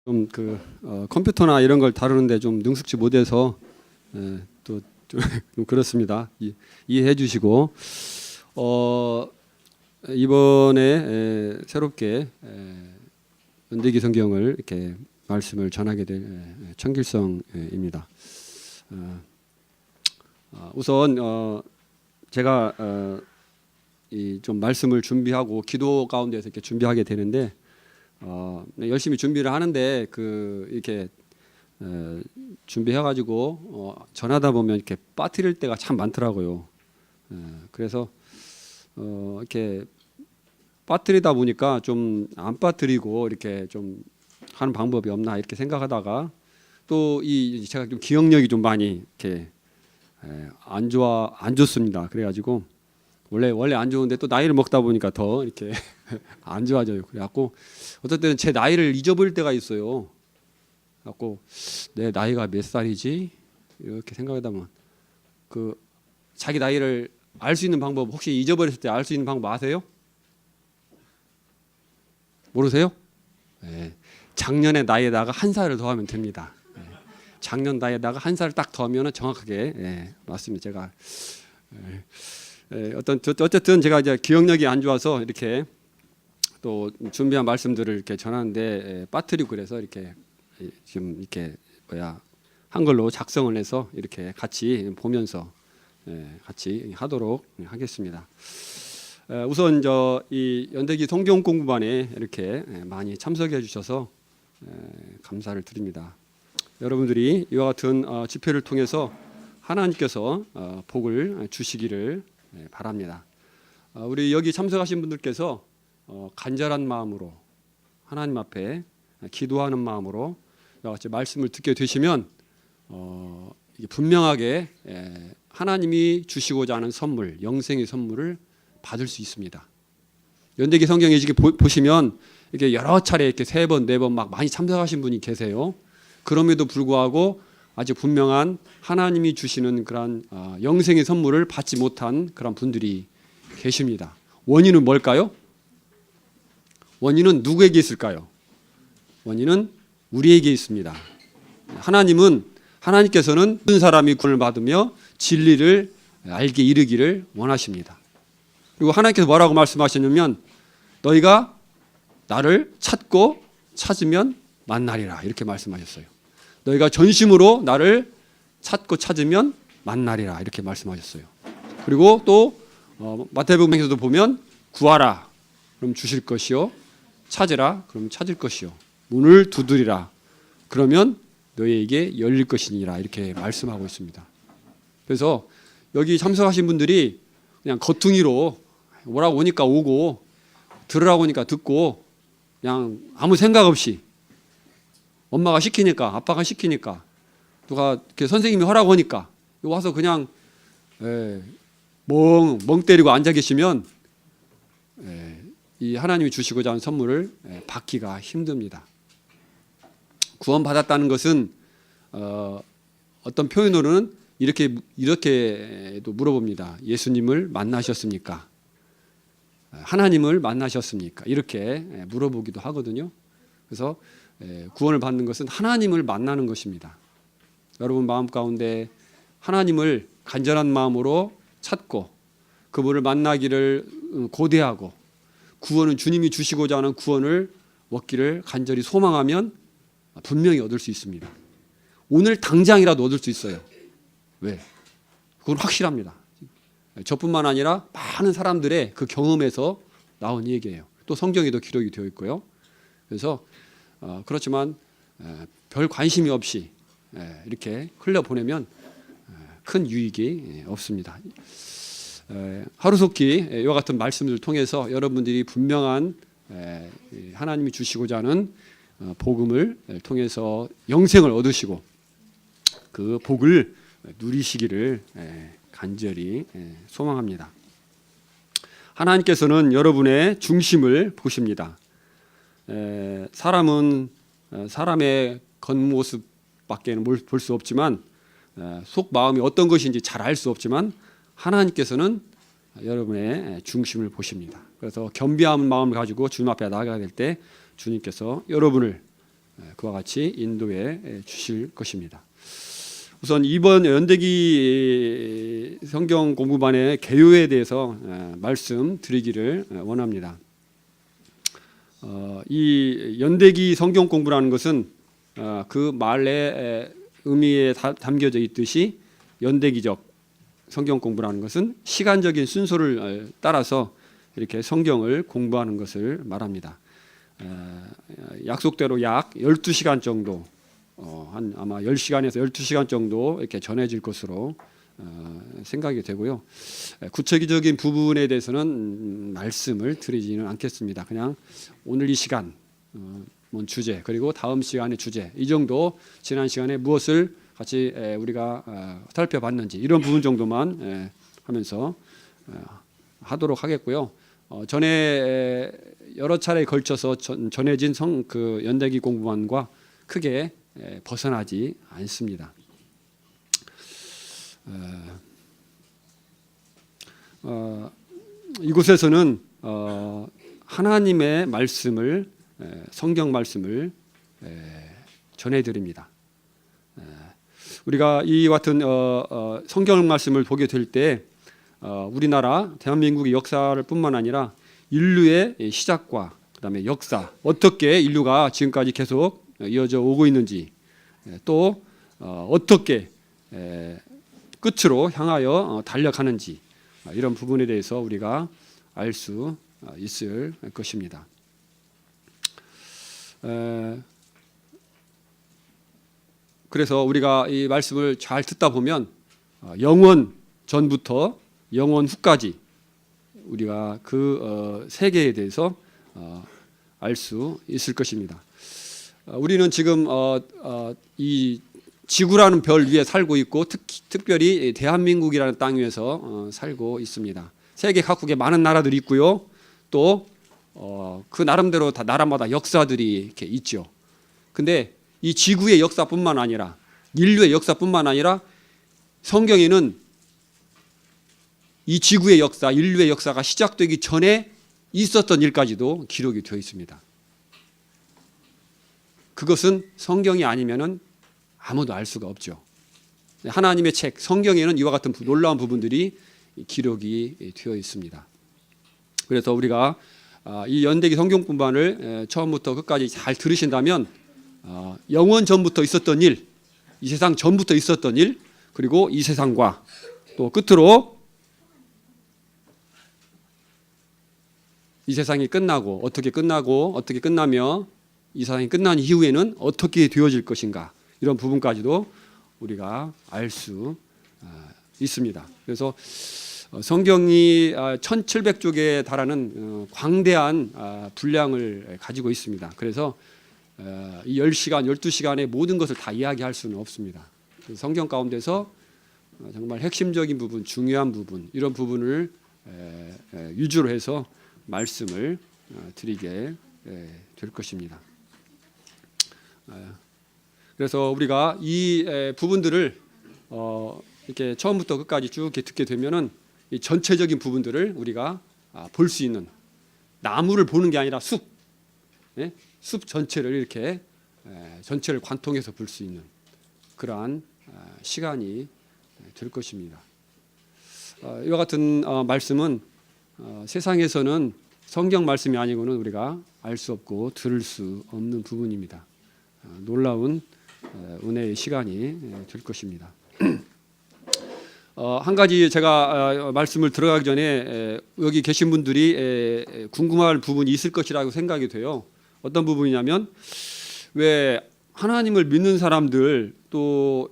좀 컴퓨터나 이런 걸 다루는데 좀 능숙지 못해서 또 좀 그렇습니다. 이해해 주시고 이번에 새롭게 연대기 성경을 이렇게 말씀을 전하게 될 청길성입니다. 우선 제가 좀 말씀을 준비하고 기도 가운데서 이렇게 준비하게 되는데 열심히 준비를 하는데 이렇게 준비해가지고 전하다 보면 이렇게 빠뜨릴 때가 참 많더라고요. 그래서 이렇게 빠뜨리다 보니까 좀 안 빠뜨리고 이렇게 좀 하는 방법이 없나 이렇게 생각하다가 또 제가 좀 기억력이 좀 많이 이렇게 안 좋습니다. 그래가지고 원래 안 좋은데 또 나이를 먹다 보니까 더 이렇게 안 좋아져요. 그래갖고 어떨 때는 제 나이를 잊어버릴 때가 있어요. 그래갖고 내 나이가 몇 살이지 이렇게 생각하다 보면 자기 나이를 알 수 있는 방법 혹시 잊어버렸을 때 알 수 있는 방법 아세요? 모르세요? 네. 작년의 나이에다가 한 살을 더하면 됩니다. 네. 작년 나이에다가 한 살을 딱 더하면 정확하게 맞습니다. 제가 어쨌든 제가 이제 기억력이 안 좋아서 이렇게 또 준비한 말씀들을 이렇게 전하는데 빠뜨리고 그래서 이렇게 지금 이렇게 한글로 작성을 해서 이렇게 같이 보면서 같이 하도록 하겠습니다. 우선 이 연대기 성경 공부반에 이렇게 많이 참석해 주셔서 감사를 드립니다. 여러분들이 이와 같은 집회를 통해서 하나님께서 복을 주시기를 바랍니다. 우리 여기 참석하신 분들께서 간절한 마음으로 하나님 앞에 기도하는 마음으로 이와 같이 말씀을 듣게 되시면 분명하게 하나님이 주시고자 하는 선물, 영생의 선물을 받을 수 있습니다. 연대기 성경에 이렇게 보시면 이렇게 여러 차례 이렇게 3번, 4번 막 많이 참석하신 분이 계세요. 그럼에도 불구하고 아주 분명한 하나님이 주시는 그런 영생의 선물을 받지 못한 그런 분들이 계십니다. 원인은 뭘까요? 원인은 누구에게 있을까요? 원인은 우리에게 있습니다. 하나님께서는 모든 사람이 구원을 받으며 진리를 알게 이르기를 원하십니다. 그리고 하나님께서 뭐라고 말씀하셨냐면 너희가 나를 찾고 찾으면 만나리라 이렇게 말씀하셨어요. 너희가 전심으로 나를 찾고 찾으면 만나리라 이렇게 말씀하셨어요. 그리고 또 마태복음에서도 보면 구하라 그럼 주실 것이요 찾으라 그럼 찾을 것이요 문을 두드리라 그러면 너희에게 열릴 것이니라 이렇게 말씀하고 있습니다. 그래서 여기 참석하신 분들이 그냥 겉퉁이로 오라고 오니까 오고 들으라고 오니까 듣고 그냥 아무 생각 없이 엄마가 시키니까 아빠가 시키니까 누가 이렇게 선생님이 하라고 하니까 와서 그냥 멍 때리고 앉아 계시면 이 하나님이 주시고자 하는 선물을 받기가 힘듭니다. 구원받았다는 것은 어떤 표현으로는 이렇게도 물어봅니다. 예수님을 만나셨습니까? 하나님을 만나셨습니까? 이렇게 물어보기도 하거든요. 그래서 구원을 받는 것은 하나님을 만나는 것입니다. 여러분 마음 가운데 하나님을 간절한 마음으로 찾고 그분을 만나기를 고대하고 구원은 주님이 주시고자 하는 구원을 얻기를 간절히 소망하면 분명히 얻을 수 있습니다. 오늘 당장이라도 얻을 수 있어요. 왜? 그건 확실합니다. 저뿐만 아니라 많은 사람들의 그 경험에서 나온 얘기예요. 또 성경에도 기록이 되어 있고요. 그래서 그렇지만 별 관심이 없이 이렇게 흘려보내면 큰 유익이 없습니다. 하루속히 이와 같은 말씀을 통해서 여러분들이 분명한 하나님이 주시고자 하는 복음을 통해서 영생을 얻으시고 그 복을 누리시기를 간절히 소망합니다. 하나님께서는 여러분의 중심을 보십니다. 사람은 사람의 겉모습밖에는 볼 수 없지만 속 마음이 어떤 것인지 잘 알 수 없지만 하나님께서는 여러분의 중심을 보십니다. 그래서 겸비한 마음을 가지고 주님 앞에 나아가야 될 때 주님께서 여러분을 그와 같이 인도해 주실 것입니다. 우선 이번 연대기 성경 공부반의 개요에 대해서 말씀드리기를 원합니다. 이 연대기 성경 공부라는 것은 그 말의 의미에 담겨져 있듯이 연대기적 성경 공부라는 것은 시간적인 순서를 따라서 이렇게 성경을 공부하는 것을 말합니다. 약속대로 약 12시간 정도, 한 아마 10시간에서 12시간 정도 이렇게 전해질 것으로 생각이 되고요. 구체적인 부분에 대해서는 말씀을 드리지는 않겠습니다. 그냥 오늘 이 시간 주제, 그리고 다음 시간의 주제, 이 정도, 지난 시간에 무엇을 같이 우리가 살펴봤는지 이런 부분 정도만 하면서 하도록 하겠고요. 전에 여러 차례에 걸쳐서 전해진 그 연대기 공부반과 크게 벗어나지 않습니다. 이곳에서는 하나님의 말씀을, 성경 말씀을 전해드립니다. 우리가 이 같은 성경 말씀을 보게 될 때 우리나라 대한민국의 역사를 뿐만 아니라 인류의 시작과 그다음에 역사, 어떻게 인류가 지금까지 계속 이어져 오고 있는지, 또 어떻게 끝으로 향하여 달려가는지, 이런 부분에 대해서 우리가 알 수 있을 것입니다. 그래서 우리가 이 말씀을 잘 듣다 보면 영원 전부터 영원 후까지 우리가 그 세계에 대해서 알 수 있을 것입니다. 우리는 지금 이 지구라는 별 위에 살고 있고 특별히 대한민국이라는 땅 위에서 살고 있습니다. 세계 각국에 많은 나라들이 있고요. 또 그 나름대로 다 나라마다 역사들이 이렇게 있죠. 근데 이 지구의 역사뿐만 아니라 인류의 역사뿐만 아니라 성경에는 이 지구의 역사, 인류의 역사가 시작되기 전에 있었던 일까지도 기록이 되어 있습니다. 그것은 성경이 아니면은 아무도 알 수가 없죠. 하나님의 책 성경에는 이와 같은 놀라운 부분들이 기록이 되어 있습니다. 그래서 우리가 이 연대기 성경 공부반을 처음부터 끝까지 잘 들으신다면 영원 전부터 있었던 일, 이 세상 전부터 있었던 일, 그리고 이 세상과 또 끝으로 이 세상이 끝나고 어떻게 끝나며 이 세상이 끝난 이후에는 어떻게 되어질 것인가, 이런 부분까지도 우리가 알 수 있습니다. 그래서 성경이 1700쪽에 달하는 광대한 분량을 가지고 있습니다. 그래서 이 10시간, 12시간의 모든 것을 다 이야기할 수는 없습니다. 성경 가운데서 정말 핵심적인 부분, 중요한 부분, 이런 부분을 위주로 해서 말씀을 드리게 될 것입니다. 그래서 우리가 이 부분들을 이렇게 처음부터 끝까지 쭉 이렇게 듣게 되면은 이 전체적인 부분들을 우리가 볼 수 있는, 나무를 보는 게 아니라 숲 전체를 이렇게 전체를 관통해서 볼 수 있는 그러한 시간이 될 것입니다. 이와 같은 말씀은 세상에서는 성경 말씀이 아니고는 우리가 알 수 없고 들을 수 없는 부분입니다. 놀라운 은혜의 시간이 될 것입니다. 한 가지 제가 말씀을 들어가기 전에 여기 계신 분들이 궁금할 부분이 있을 것이라고 생각이 돼요. 어떤 부분이냐면, 왜 하나님을 믿는 사람들, 또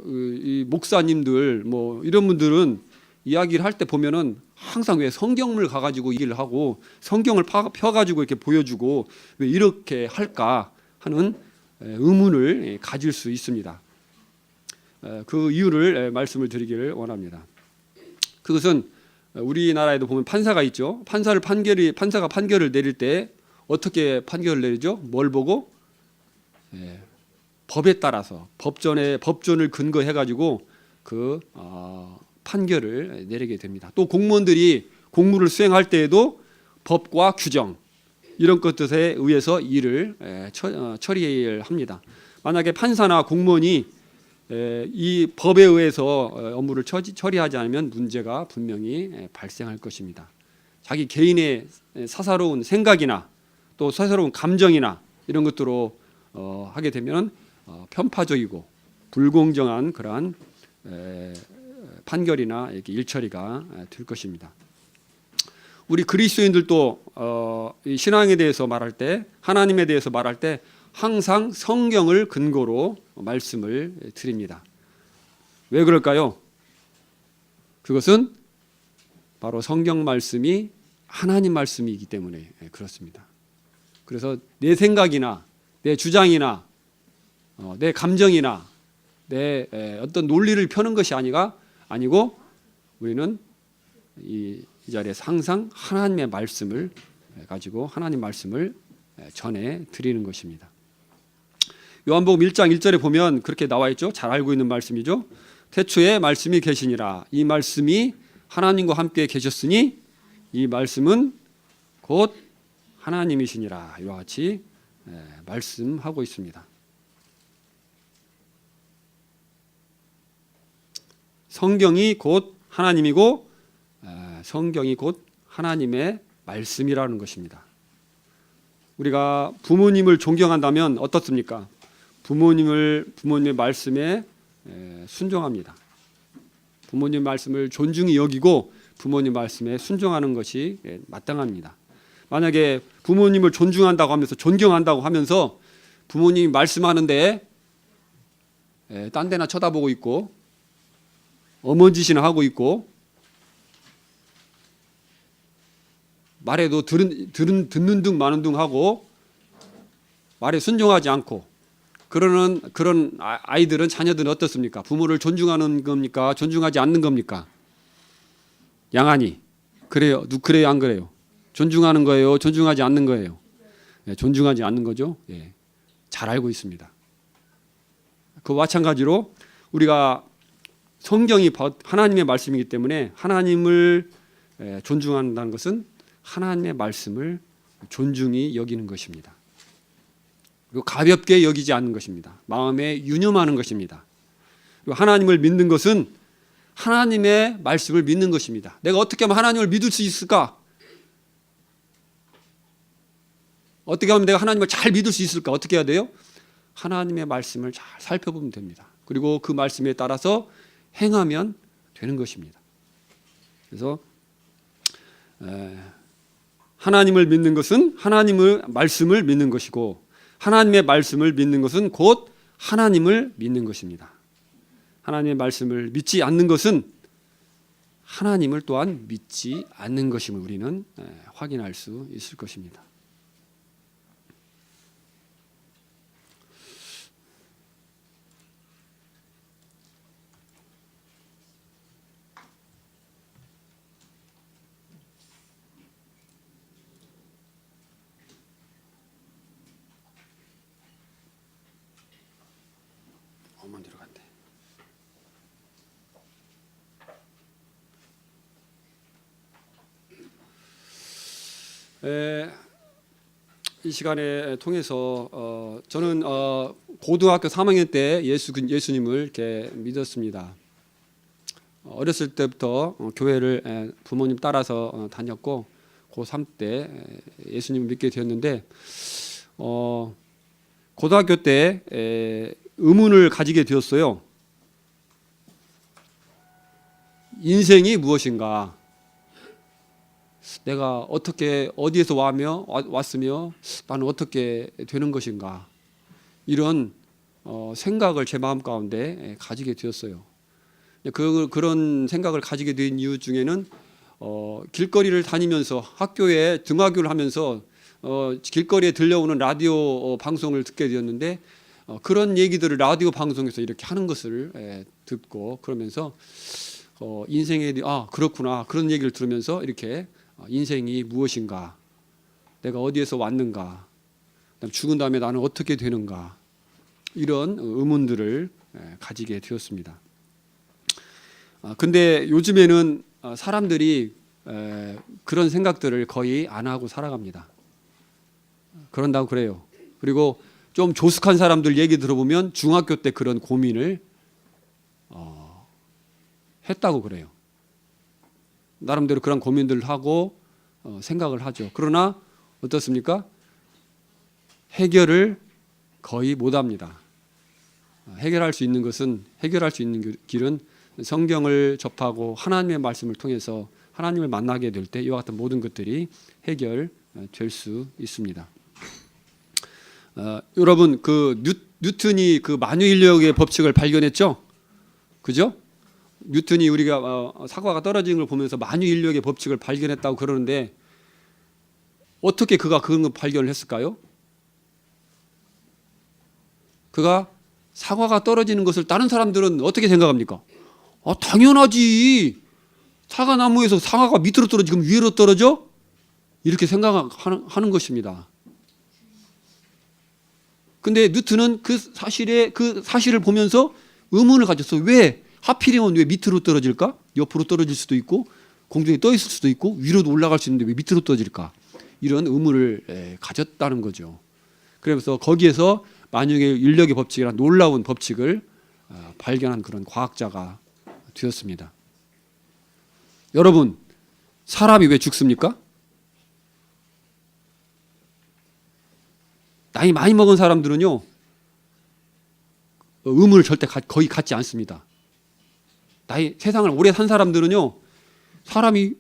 이 목사님들, 뭐 이런 분들은 이야기를 할 때 보면은 항상 왜 성경을 가가지고 얘기를 하고 성경을 펴가지고 이렇게 보여주고 왜 이렇게 할까 하는 의문을 가질 수 있습니다. 그 이유를 말씀을 드리기를 원합니다. 그것은 우리나라에도 보면 판사가 있죠. 판사가 판결을 내릴 때 어떻게 판결을 내리죠? 뭘 보고? 법에 따라서 법전을 근거해 가지고 그 판결을 내리게 됩니다. 또 공무원들이 공무를 수행할 때에도 법과 규정, 이런 것들에 의해서 일을 처리해야 합니다. 만약에 판사나 공무원이 이 법에 의해서 업무를 처리하지 않으면 문제가 분명히 발생할 것입니다. 자기 개인의 사사로운 생각이나 또 사사로운 감정이나 이런 것들로 하게 되면 편파적이고 불공정한 그러한 판결이나 이렇게 일처리가 될 것입니다. 우리 그리스도인들도 이 신앙에 대해서 말할 때, 하나님에 대해서 말할 때 항상 성경을 근거로 말씀을 드립니다. 왜 그럴까요? 그것은 바로 성경 말씀이 하나님 말씀이기 때문에 그렇습니다. 그래서 내 생각이나 내 주장이나 내 감정이나 내 어떤 논리를 펴는 것이 아니고 우리는 이 자리에서 항상 하나님의 말씀을 가지고 하나님 말씀을 전해 드리는 것입니다. 요한복음 1장 1절에 보면 그렇게 나와 있죠. 잘 알고 있는 말씀이죠. 태초에 말씀이 계시니라. 이 말씀이 하나님과 함께 계셨으니 이 말씀은 곧 하나님이시니라. 이와 같이 말씀하고 있습니다. 성경이 곧 하나님이고 성경이 곧 하나님의 말씀이라는 것입니다. 우리가 부모님을 존경한다면 어떻습니까? 부모님의 말씀에 순종합니다. 부모님 말씀을 존중히 여기고 부모님 말씀에 순종하는 것이 마땅합니다. 만약에 부모님을 존중한다고 하면서 존경한다고 하면서 부모님이 말씀하는데 딴 데나 쳐다보고 있고 어머짓이나 하고 있고 말해도 듣는 둥 마는 둥 하고 말에 순종하지 않고 그런 아이들은 자녀들은 어떻습니까? 부모를 존중하는 겁니까? 존중하지 않는 겁니까? 양아니 그래요? 그래요? 안 그래요? 존중하는 거예요? 존중하지 않는 거예요? 존중하지 않는 거죠. 잘 알고 있습니다. 그 마찬가지로 우리가 성경이 하나님의 말씀이기 때문에 하나님을 존중한다는 것은 하나님의 말씀을 존중히 여기는 것입니다. 그리고 가볍게 여기지 않는 것입니다. 마음에 유념하는 것입니다. 그리고 하나님을 믿는 것은 하나님의 말씀을 믿는 것입니다. 내가 어떻게 하면 하나님을 믿을 수 있을까? 어떻게 하면 내가 하나님을 잘 믿을 수 있을까? 어떻게 해야 돼요? 하나님의 말씀을 잘 살펴보면 됩니다. 그리고 그 말씀에 따라서 행하면 되는 것입니다. 그래서 하나님을 믿는 것은 하나님의 말씀을 믿는 것이고 하나님의 말씀을 믿는 것은 곧 하나님을 믿는 것입니다. 하나님의 말씀을 믿지 않는 것은 하나님을 또한 믿지 않는 것임을 우리는 확인할 수 있을 것입니다. 어머니 들어간대. 이 시간에 통해서 저는 고등학교 3학년 때 예수님을 이렇게 믿었습니다. 어렸을 때부터 교회를 부모님 따라서 다녔고 고3 때 예수님을 믿게 되었는데 고등학교 때 의문을 가지게 되었어요. 인생이 무엇인가? 내가 어떻게 어디에서 왔으며 나는 어떻게 되는 것인가? 이런 생각을 제 마음 가운데 가지게 되었어요. 그런 생각을 가지게 된 이유 중에는 길거리를 다니면서 학교에 등하교를 하면서 길거리에 들려오는 라디오 방송을 듣게 되었는데 그런 얘기들을 라디오 방송에서 이렇게 하는 것을 듣고 그러면서 인생에 그렇구나 그런 얘기를 들으면서 이렇게 인생이 무엇인가, 내가 어디에서 왔는가, 죽은 다음에 나는 어떻게 되는가 이런 의문들을 가지게 되었습니다. 근데 요즘에는 사람들이 그런 생각들을 거의 안 하고 살아갑니다. 그런다고 그래요. 그리고 좀 조숙한 사람들 얘기 들어보면 중학교 때 그런 고민을 했다고 그래요. 나름대로 그런 고민들을 하고 생각을 하죠. 그러나 어떻습니까? 해결을 거의 못합니다. 해결할 수 있는 길은 성경을 접하고 하나님의 말씀을 통해서 하나님을 만나게 될 때 이와 같은 모든 것들이 해결될 수 있습니다. 여러분 그 뉴턴이 그 만유인력의 법칙을 발견했죠? 그죠? 뉴턴이 우리가 사과가 떨어지는 걸 보면서 만유인력의 법칙을 발견했다고 그러는데 어떻게 그가 그런 걸 발견을 했을까요? 그가 사과가 떨어지는 것을 다른 사람들은 어떻게 생각합니까? 당연하지. 사과나무에서 사과가 밑으로 떨어지면 위로 떨어져? 이렇게 생각하는 것입니다. 근데 뉴턴은 그 사실을 보면서 의문을 가졌어. 왜? 하필이면 왜 밑으로 떨어질까? 옆으로 떨어질 수도 있고 공중에 떠 있을 수도 있고 위로도 올라갈 수 있는데 왜 밑으로 떨어질까? 이런 의문을 가졌다는 거죠. 그래서 거기에서 만유의 인력의 법칙이라는 놀라운 법칙을 발견한 그런 과학자가 되었습니다. 여러분, 사람이 왜 죽습니까? 나이 많이 먹은 사람들은요, 의문을 절대 거의 갖지 않습니다. 세상을 오래 산 사람들은요, 사람이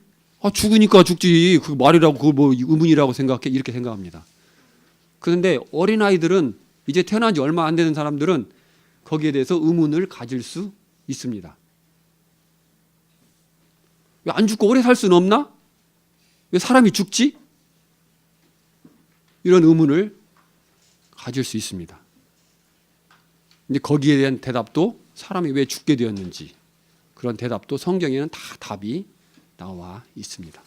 죽으니까 죽지, 그 말이라고, 그거 뭐 의문이라고 생각해, 이렇게 생각합니다. 그런데 어린아이들은 이제 태어난 지 얼마 안 되는 사람들은 거기에 대해서 의문을 가질 수 있습니다. 왜 안 죽고 오래 살 수는 없나? 왜 사람이 죽지? 이런 의문을 가질 수 있습니다. 근데 거기에 대한 대답도 사람이 왜 죽게 되었는지 그런 대답도 성경에는 다 답이 나와 있습니다.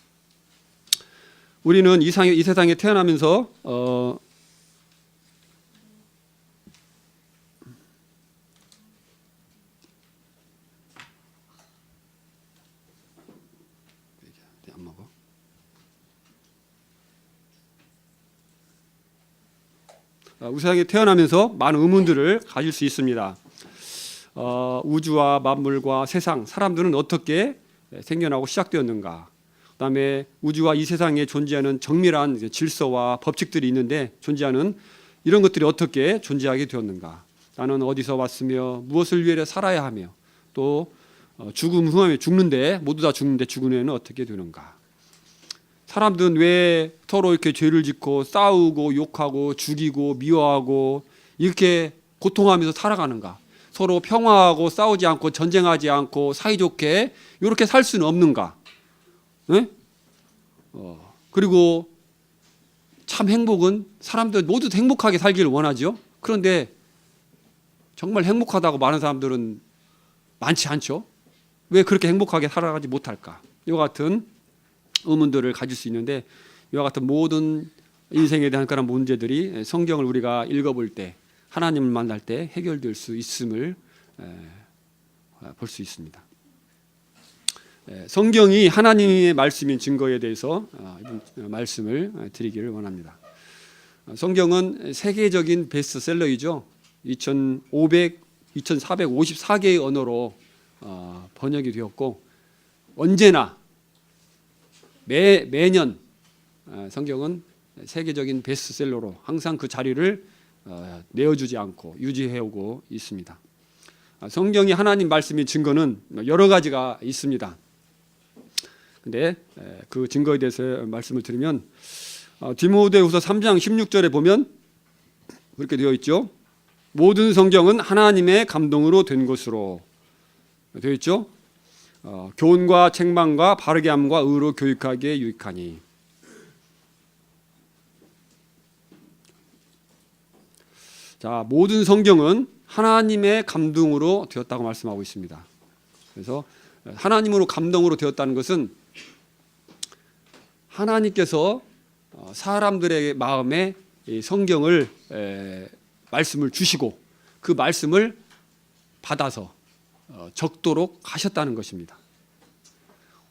우리는 이 세상에 태어나면서 안 먹어. 우리 세상에 태어나면서 많은 의문들을 가질 수 있습니다. 우주와 만물과 세상, 사람들은 어떻게 생겨나고 시작되었는가? 그다음에 우주와 이 세상에 존재하는 정밀한 질서와 법칙들이 있는데 존재하는 이런 것들이 어떻게 존재하게 되었는가? 나는 어디서 왔으며 무엇을 위해 살아야 하며 또 죽음 후에 죽는데 모두 다 죽는데 죽은 후에는 어떻게 되는가? 사람들은 왜 서로 이렇게 죄를 짓고 싸우고 욕하고 죽이고 미워하고 이렇게 고통하면서 살아가는가? 서로 평화하고 싸우지 않고 전쟁하지 않고 사이좋게 이렇게 살 수는 없는가? 네? 그리고 참 행복은 사람들 모두 행복하게 살기를 원하죠. 그런데 정말 행복하다고 많은 사람들은 많지 않죠. 왜 그렇게 행복하게 살아가지 못할까? 이와 같은 의문들을 가질 수 있는데 이와 같은 모든 인생에 대한 그런 문제들이 성경을 우리가 읽어볼 때 하나님을 만날 때 해결될 수 있음을 볼 수 있습니다. 성경이 하나님의 말씀인 증거에 대해서 말씀을 드리기를 원합니다. 성경은 세계적인 베스트셀러이죠. 2454개의 언어로 번역이 되었고 언제나 매년 성경은 세계적인 베스트셀러로 항상 그 자리를 내어주지 않고 유지해오고 있습니다. 성경이 하나님 말씀의 증거는 여러 가지가 있습니다. 근데 그 증거에 대해서 말씀을 드리면 디모데후서 3장 16절에 보면 그렇게 되어 있죠. 모든 성경은 하나님의 감동으로 된 것으로 되어 있죠. 교훈과 책망과 바르게 함과 의로 교육하기에 유익하니. 자, 모든 성경은 하나님의 감동으로 되었다고 말씀하고 있습니다. 그래서 하나님으로 감동으로 되었다는 것은 하나님께서 사람들의 마음에 성경을 말씀을 주시고 그 말씀을 받아서 적도록 하셨다는 것입니다.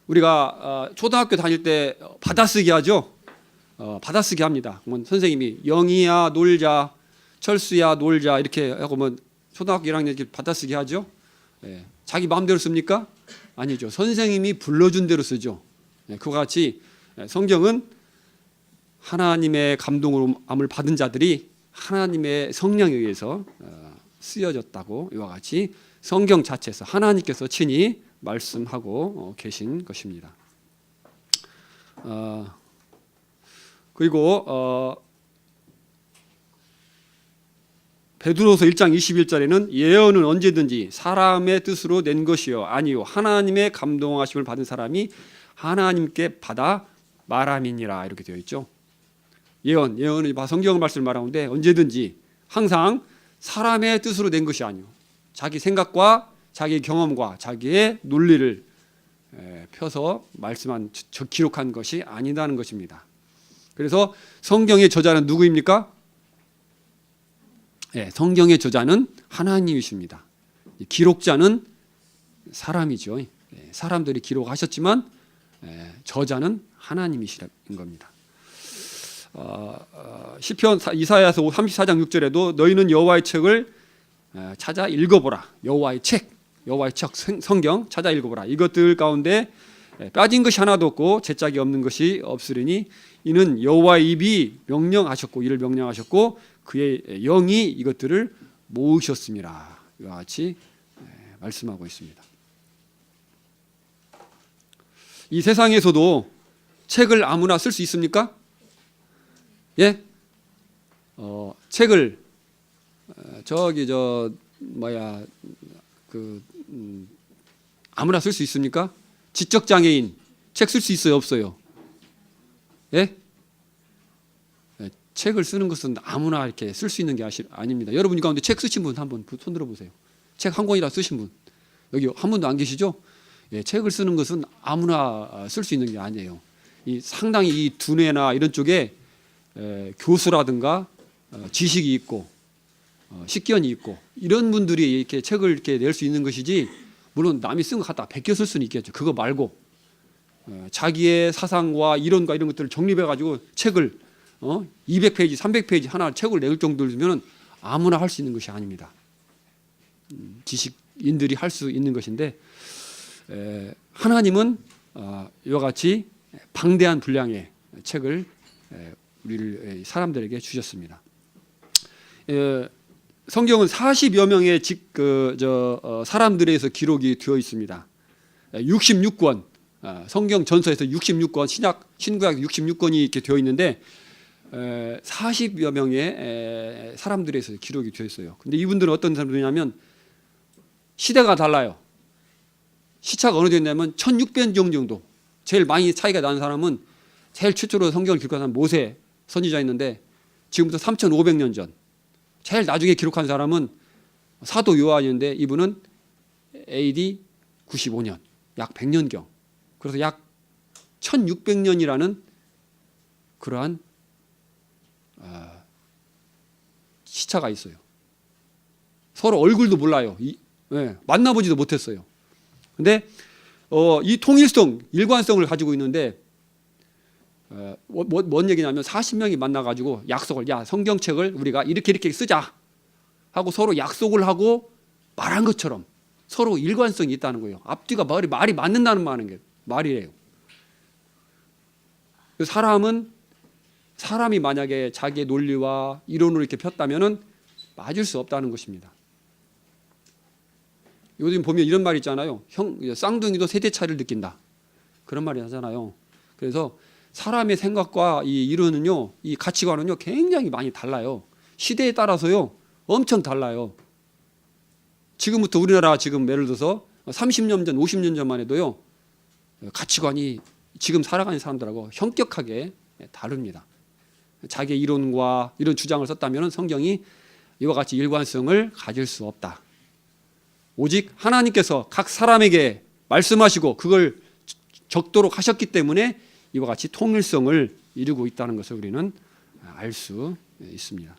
우리가 초등학교 다닐 때 받아쓰기 하죠. 받아쓰기 합니다. 그러면 선생님이 영희야 놀자, 철수야 놀자 이렇게 하고 뭐 초등학교 1학년 이렇게 받아쓰기 하죠. 예, 자기 마음대로 씁니까? 아니죠. 선생님이 불러준 대로 쓰죠. 예, 그와 같이 성경은 하나님의 감동을 받은 자들이 하나님의 성령에 의해서 쓰여졌다고 이와 같이 성경 자체에서 하나님께서 친히 말씀하고 계신 것입니다. 그리고 베드로서 1장 21절에는 예언은 언제든지 사람의 뜻으로 낸 것이요 아니요 하나님의 감동하심을 받은 사람이 하나님께 받아 말함이니라 이렇게 되어 있죠. 예언은 성경 말씀을 말하는데 언제든지 항상 사람의 뜻으로 낸 것이 아니요 자기 생각과 자기 경험과 자기의 논리를 펴서 말씀한 기록한 것이 아니다는 것입니다. 그래서 성경의 저자는 누구입니까? 성경의 저자는 하나님이십니다. 기록자는 사람이죠. 사람들이 기록하셨지만 저자는 하나님이시라는 겁니다. 시편 이사야서 34장 6절에도 너희는 여호와의 책을 찾아 읽어보라. 여호와의 책 성경 찾아 읽어보라. 이것들 가운데 빠진 것이 하나도 없고 제짝이 없는 것이 없으리니 이는 여호와의 입이 명령하셨고 이를 명령하셨고 그의 영이 이것들을 모으셨습니다. 이와 같이 말씀하고 있습니다. 이 세상에서도 책을 아무나 쓸 수 있습니까? 예? 책을 아무나 쓸 수 있습니까? 지적 장애인 책 쓸 수 있어요, 없어요? 예? 책을 쓰는 것은 아무나 이렇게 쓸 수 있는 게 아닙니다. 여러분 가운데 책 쓰신 분 한번 손 들어 보세요. 책 한 권이라 쓰신 분 여기 한 분도 안 계시죠? 예, 책을 쓰는 것은 아무나 쓸 수 있는 게 아니에요. 상당히 이 두뇌나 이런 쪽에 교수라든가 지식이 있고 식견이 있고 이런 분들이 이렇게 책을 이렇게 낼 수 있는 것이지 물론 남이 쓴 거 갖다 베껴 쓸 수는 있겠죠. 그거 말고 자기의 사상과 이론과 이런 것들을 정립해 가지고 책을 200페이지, 300페이지 하나 책을 낼 정도면 아무나 할 수 있는 것이 아닙니다. 지식인들이 할 수 있는 것인데 하나님은 이와 같이 방대한 분량의 책을 우리를 사람들에게 주셨습니다. 성경은 40여 명의 사람들에서 기록이 되어 있습니다. 66권 성경 전서에서 66권 신구약 66권이 이렇게 되어 있는데 40여 명의 사람들에서 기록이 되어 있어요. 근데 이분들은 어떤 사람들이냐면 시대가 달라요. 시차가 어느 정도냐면 1600년 정도. 제일 많이 차이가 나는 사람은 제일 최초로 성경을 기록한 사람 모세 선지자였는데 지금부터 3500년 전. 제일 나중에 기록한 사람은 사도 요한이었는데 이분은 AD 95년, 약 100년경. 그래서 약 1600년이라는 그러한 시차가 있어요. 서로 얼굴도 몰라요. 만나보지도 못했어요. 근데 이 통일성, 일관성을 가지고 있는데 뭔 얘기냐면 40명이 만나가지고 약속을 성경책을 우리가 이렇게 쓰자 하고 서로 약속을 하고 말한 것처럼 서로 일관성이 있다는 거예요. 앞뒤가 말이 맞는다는 말이에요. 사람이 만약에 자기의 논리와 이론으로 이렇게 폈다면은 맞을 수 없다는 것입니다. 요즘 보면 이런 말이 있잖아요. 쌍둥이도 세대 차이를 느낀다. 그런 말이 하잖아요. 그래서 사람의 생각과 이 이론은요, 이 가치관은요, 굉장히 많이 달라요. 시대에 따라서요, 엄청 달라요. 지금부터 우리나라 지금 예를 들어서 30년 전, 50년 전만 해도요, 가치관이 지금 살아가는 사람들하고 현격하게 다릅니다. 자기의 이론과 이런 주장을 썼다면 성경이 이와 같이 일관성을 가질 수 없다. 오직 하나님께서 각 사람에게 말씀하시고 그걸 적도록 하셨기 때문에 이와 같이 통일성을 이루고 있다는 것을 우리는 알 수 있습니다.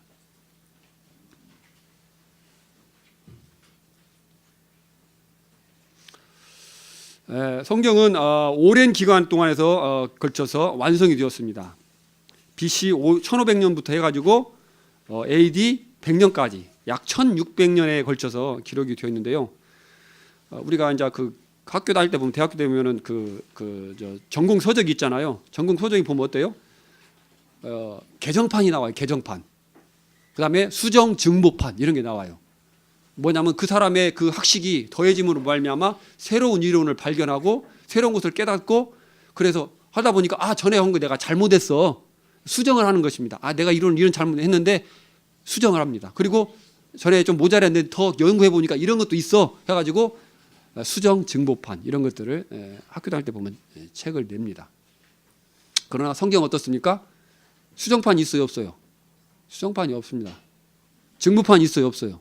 성경은 오랜 기간 동안에서 걸쳐서 완성이 되었습니다. BC 1500년부터 해가지고 AD 100년까지 약 1600년에 걸쳐서 기록이 되어 있는데요. 우리가 이제 그 학교 다닐 때 보면, 대학교 때 보면은 저 전공 서적이 있잖아요. 전공 서적이 보면 어때요? 개정판이 나와요. 개정판. 그다음에 수정 증보판 이런 게 나와요. 뭐냐면 그 사람의 그 학식이 더해짐으로 말미암아 새로운 이론을 발견하고 새로운 것을 깨닫고, 그래서 하다 보니까 전에 한 거 내가 잘못했어. 수정을 하는 것입니다. 내가 이런 잘못했는데 수정을 합니다. 그리고 전에 좀 모자랐는데 더 연구해 보니까 이런 것도 있어 해가지고 수정 증보판 이런 것들을 학교 다닐 때 보면 책을 냅니다. 그러나 성경 어떻습니까? 수정판이 있어요, 없어요? 수정판이 없습니다. 증보판이 있어요, 없어요?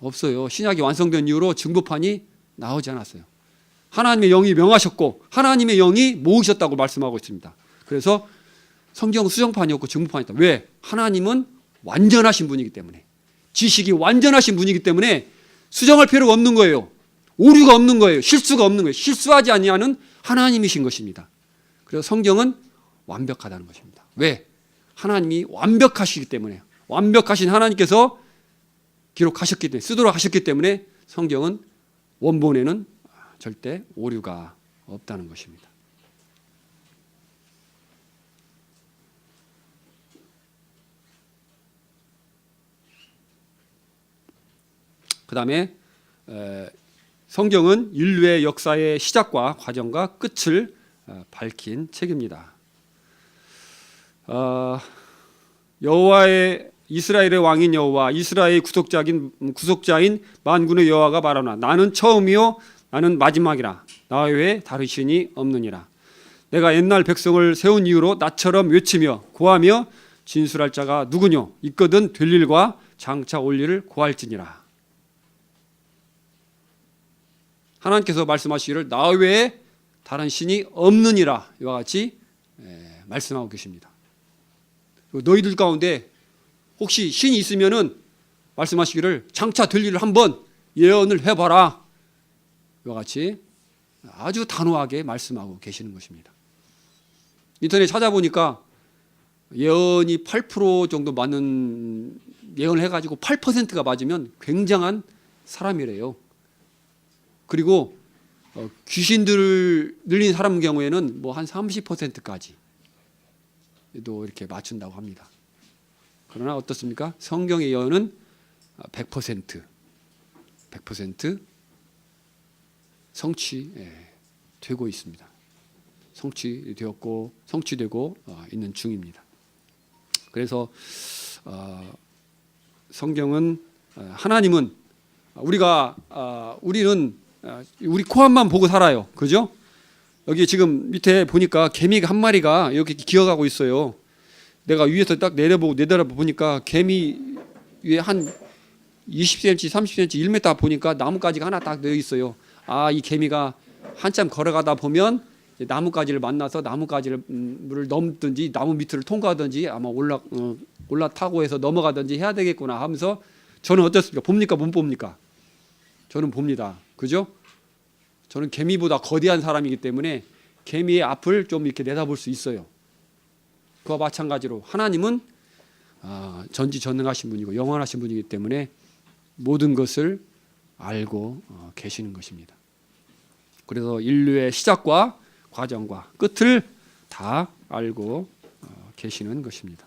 없어요. 신약이 완성된 이후로 증보판이 나오지 않았어요. 하나님의 영이 명하셨고 하나님의 영이 모으셨다고 말씀하고 있습니다. 그래서 성경은 수정판이 없고 증보판이 있다. 왜? 하나님은 완전하신 분이기 때문에, 지식이 완전하신 분이기 때문에 수정할 필요가 없는 거예요. 오류가 없는 거예요. 실수가 없는 거예요. 실수하지 아니하는 하나님이신 것입니다. 그래서 성경은 완벽하다는 것입니다. 왜? 하나님이 완벽하시기 때문에, 완벽하신 하나님께서 기록하셨기 때문에, 쓰도록 하셨기 때문에 성경은 원본에는 절대 오류가 없다는 것입니다. 그 다음에 성경은 인류의 역사의 시작과 과정과 끝을 밝힌 책입니다. 여호와의, 이스라엘의 왕인 여호와, 이스라엘의 구속자인 만군의 여호와가 말하노라. 나는 처음이요 나는 마지막이라. 나 외에 다른 신이 없느니라. 내가 옛날 백성을 세운 이후로 나처럼 외치며 고하며 진술할 자가 누구뇨? 있거든 될 일과 장차 올 일을 고할지니라. 하나님께서 말씀하시기를 나 외에 다른 신이 없느니라. 이와 같이 말씀하고 계십니다. 너희들 가운데 혹시 신이 있으면은 말씀하시기를 장차 될 일을 한번 예언을 해봐라. 이와 같이 아주 단호하게 말씀하고 계시는 것입니다. 인터넷 찾아보니까 예언이 8% 정도 맞는, 예언을 해가지고 8%가 맞으면 굉장한 사람이래요. 그리고 귀신들을 늘린 사람 경우에는 뭐 한 30%까지도 이렇게 맞춘다고 합니다. 그러나 어떻습니까? 성경의 예언은 100% 성취되고 있습니다. 성취되었고 성취되고 있는 중입니다. 그래서 성경은, 하나님은 우리는 우리 코앞만 보고 살아요. 그죠? 여기 지금 밑에 보니까 개미가 한 마리가 이렇게 기어가고 있어요. 내가 위에서 딱 내려보니까 개미 위에 한 20cm, 30cm, 1m 보니까 나뭇가지가 하나 딱 놓여 있어요. 이 개미가 한참 걸어가다 보면 나뭇가지를 만나서 나뭇가지를 넘든지 나무 밑을 통과하든지 아마 올라타고 해서 넘어가든지 해야 되겠구나 하면서, 저는 어떻습니까? 봅니까? 못 봅니까? 저는 봅니다. 그죠? 저는 개미보다 거대한 사람이기 때문에 개미의 앞을 좀 이렇게 내다볼 수 있어요. 그와 마찬가지로 하나님은 전지전능하신 분이고 영원하신 분이기 때문에 모든 것을 알고 계시는 것입니다. 그래서 인류의 시작과 과정과 끝을 다 알고 계시는 것입니다.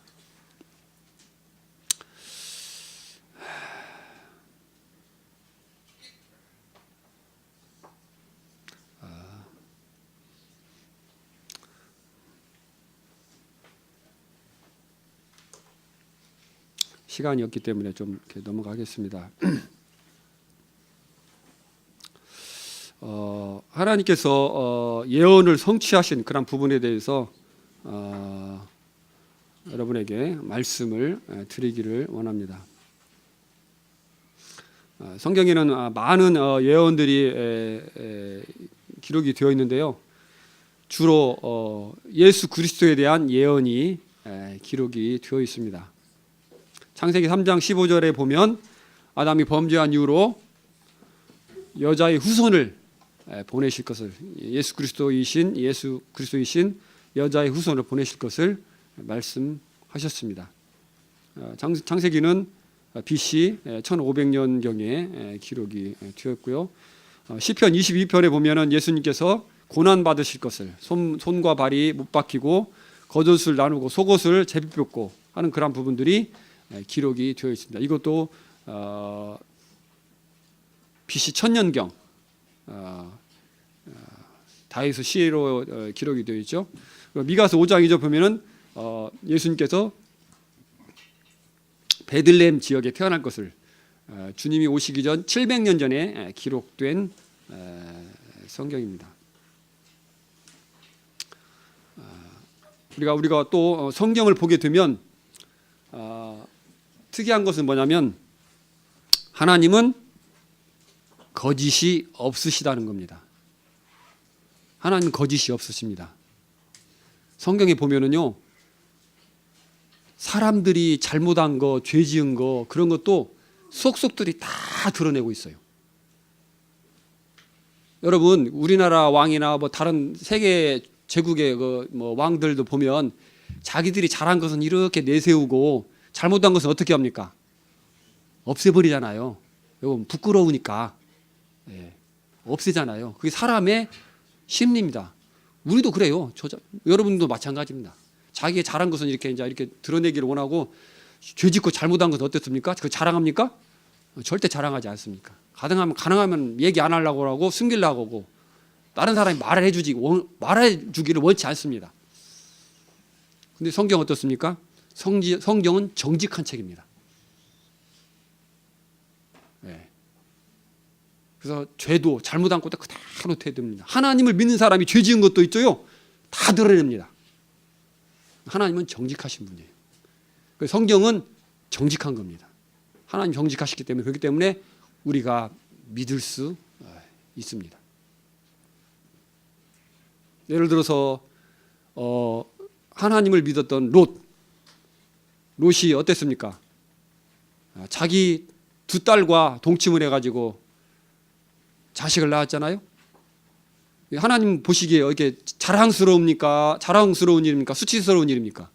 시간이 없기 때문에 좀 이렇게 넘어가겠습니다. 하나님께서 예언을 성취하신 그런 부분에 대해서 여러분에게 말씀을 드리기를 원합니다. 성경에는 많은 예언들이 기록이 되어 있는데요. 주로 예수 그리스도에 대한 예언이 기록이 되어 있습니다. 창세기 3장 15절에 보면 아담이 범죄한 이후로 여자의 후손을 보내실 것을, 예수 그리스도이신 여자의 후손을 보내실 것을 말씀하셨습니다. 창세기는 BC 1500년경에 기록이 되었고요. 시편 22편에 보면은 예수님께서 고난 받으실 것을 손과 발이 못 박히고 겉옷을 나누고 속옷을 제비뽑고 하는 그런 부분들이 기록이 되어 있습니다. 이것도 BC 1000년경 다윗의 시로 기록이 되어 있죠. 미가서 5장 2절 보면은 예수님께서 베들레헴 지역에 태어날 것을 주님이 오시기 전 700년 전에 기록된 성경입니다. 우리가 또 성경을 보게 되면 특이한 것은 뭐냐면 하나님은 거짓이 없으시다는 겁니다. 하나님 거짓이 없으십니다. 성경에 보면은요, 사람들이 잘못한 거, 죄 지은 거 그런 것도 속속들이 다 드러내고 있어요. 여러분, 우리나라 왕이나 뭐 다른 세계 제국의 뭐 왕들도 보면 자기들이 잘한 것은 이렇게 내세우고 잘못한 것은 어떻게 합니까? 없애버리잖아요. 이건 부끄러우니까 없애잖아요. 그게 사람의 심리입니다. 우리도 그래요. 여러분도 마찬가지입니다. 자기의 잘한 것은 이렇게 드러내기를 원하고 죄짓고 잘못한 것은 어떻습니까? 그거 자랑합니까? 절대 자랑하지 않습니까? 가능하면 얘기 안 하려고 하고 숨기려고 하고 다른 사람이 말해주기를 원치 않습니다. 근데 성경 어떻습니까? 성경은 정직한 책입니다. 그래서 죄도 잘못한 것도 그대로 되듭니다. 하나님을 믿는 사람이 죄 지은 것도 있죠요. 다 드러냅니다. 하나님은 정직하신 분이에요. 성경은 정직한 겁니다. 하나님 정직하시기 때문에 그렇기 때문에 우리가 믿을 수 있습니다. 예를 들어서 하나님을 믿었던 롯이 어땠습니까? 자기 두 딸과 동침을 해가지고 자식을 낳았잖아요. 하나님 보시기에 이렇게 자랑스러운 일입니까? 수치스러운 일입니까?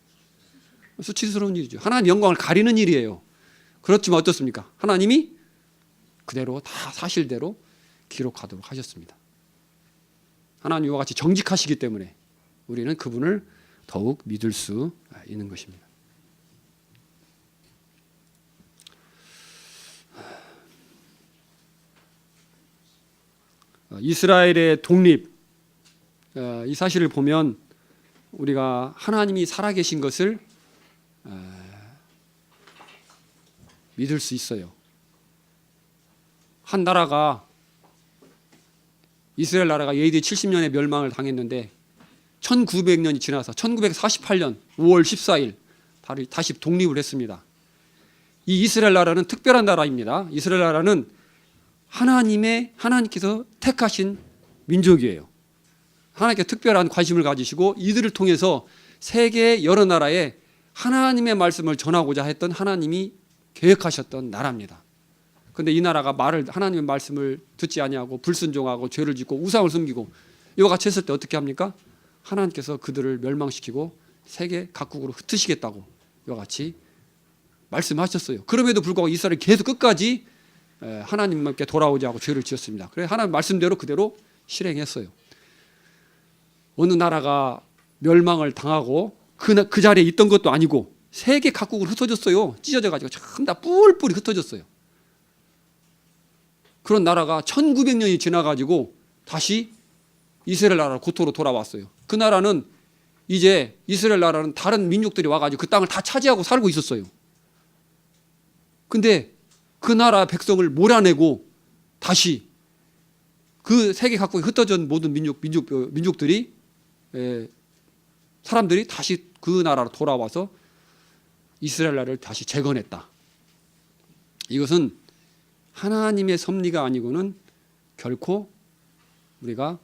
수치스러운 일이죠. 하나님 영광을 가리는 일이에요. 그렇지만 어떻습니까? 하나님이 그대로 다 사실대로 기록하도록 하셨습니다. 하나님과 같이 정직하시기 때문에 우리는 그분을 더욱 믿을 수 있는 것입니다. 이스라엘의 독립, 이 사실을 보면 우리가 하나님이 살아계신 것을 믿을 수 있어요. 한 나라가 이스라엘 나라가 AD 70년에 멸망을 당했는데 1900년이 지나서 1948년 5월 14일 다시 독립을 했습니다. 이 이스라엘 나라는 특별한 나라입니다. 이스라엘 나라는 하나님께서 택하신 민족이에요. 하나님께 특별한 관심을 가지시고 이들을 통해서 세계 여러 나라에 하나님의 말씀을 전하고자 했던 하나님이 계획하셨던 나라입니다. 그런데 이 나라가 하나님의 말씀을 듣지 아니하고 불순종하고 죄를 짓고 우상을 숨기고 이와 같이 했을 때 어떻게 합니까? 하나님께서 그들을 멸망시키고 세계 각국으로 흩으시겠다고 이와 같이 말씀하셨어요. 그럼에도 불구하고 이스라엘이 계속 끝까지 하나님께 돌아오지 않고 죄를 지었습니다. 그래서 하나님 말씀대로 그대로 실행했어요. 어느 나라가 멸망을 당하고 그 자리에 있던 것도 아니고 세계 각국으로 흩어졌어요. 찢어져가지고 전부 다 뿔뿔이 흩어졌어요. 그런 나라가 1900년이 지나가지고 다시 이스라엘 나라로 고토로 돌아왔어요. 그 나라는 이제 이스라엘 나라는 다른 민족들이 와가지고 그 땅을 다 차지하고 살고 있었어요. 근데 그 나라 백성을 몰아내고 다시 그 세계 각국에 흩어진 모든 민족들이 사람들이 다시 그 나라로 돌아와서 이스라엘 나라를 다시 재건했다. 이것은 하나님의 섭리가 아니고는 결코 우리가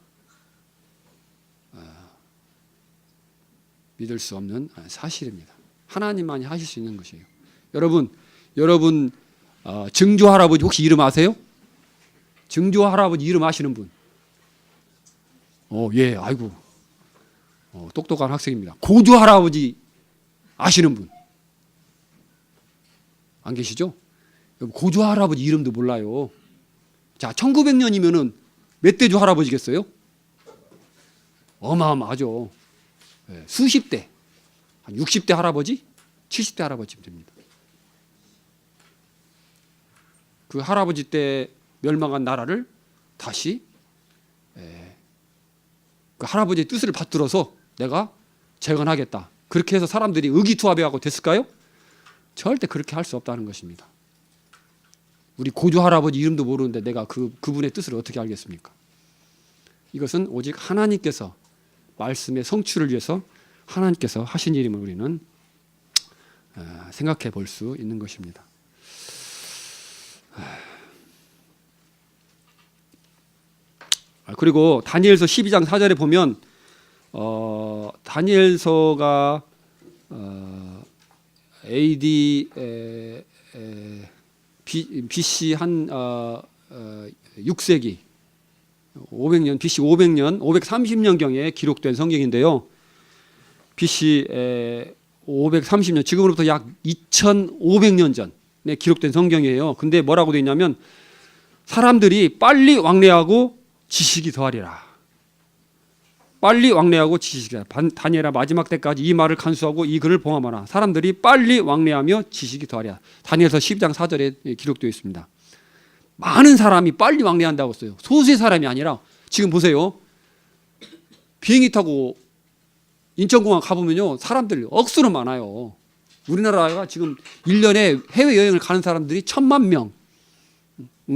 믿을 수 없는 사실입니다. 하나님만이 하실 수 있는 것이에요. 여러분 증조 할아버지 혹시 이름 아세요? 증조 할아버지 이름 아시는 분? 예, 아이고, 똑똑한 학생입니다. 고조 할아버지 아시는 분? 안 계시죠? 고조 할아버지 이름도 몰라요. 자, 1900년이면은 몇 대주 할아버지겠어요? 어마어마하죠. 수십 대, 한 60대 할아버지, 70대 할아버지면 됩니다. 그 할아버지 때 멸망한 나라를 다시 그 할아버지의 뜻을 받들어서 내가 재건하겠다. 그렇게 해서 사람들이 의기투합해하고 됐을까요? 절대 그렇게 할 수 없다는 것입니다. 우리 고조 할아버지 이름도 모르는데 내가 그분의 뜻을 어떻게 알겠습니까? 이것은 오직 하나님께서 말씀의 성취를 위해서 하나님께서 하신 일임을 우리는 생각해 볼 수 있는 것입니다. 그리고 다니엘서 12장 4절에 보면 다니엘서가 AD BC 한 6세기 500년 BC 500년 530년경에 기록된 성경인데요. BC 530년 지금으로부터 약 2500년 전에 기록된 성경이에요. 근데 뭐라고 되어 있냐면 사람들이 빨리 왕래하고 지식이 더하리라. 빨리 왕래하고 지식이 더하리라. 다니엘아 마지막 때까지 이 말을 간수하고 이 글을 봉함하라. 사람들이 빨리 왕래하며 지식이 더하리라. 다니엘서 12장 4절에 기록되어 있습니다. 많은 사람이 빨리 왕래한다고 했어요. 소수의 사람이 아니라 지금 보세요. 비행기 타고 인천공항 가보면요. 사람들 억수로 많아요. 우리나라가 지금 1년에 해외여행을 가는 사람들이 1000만 명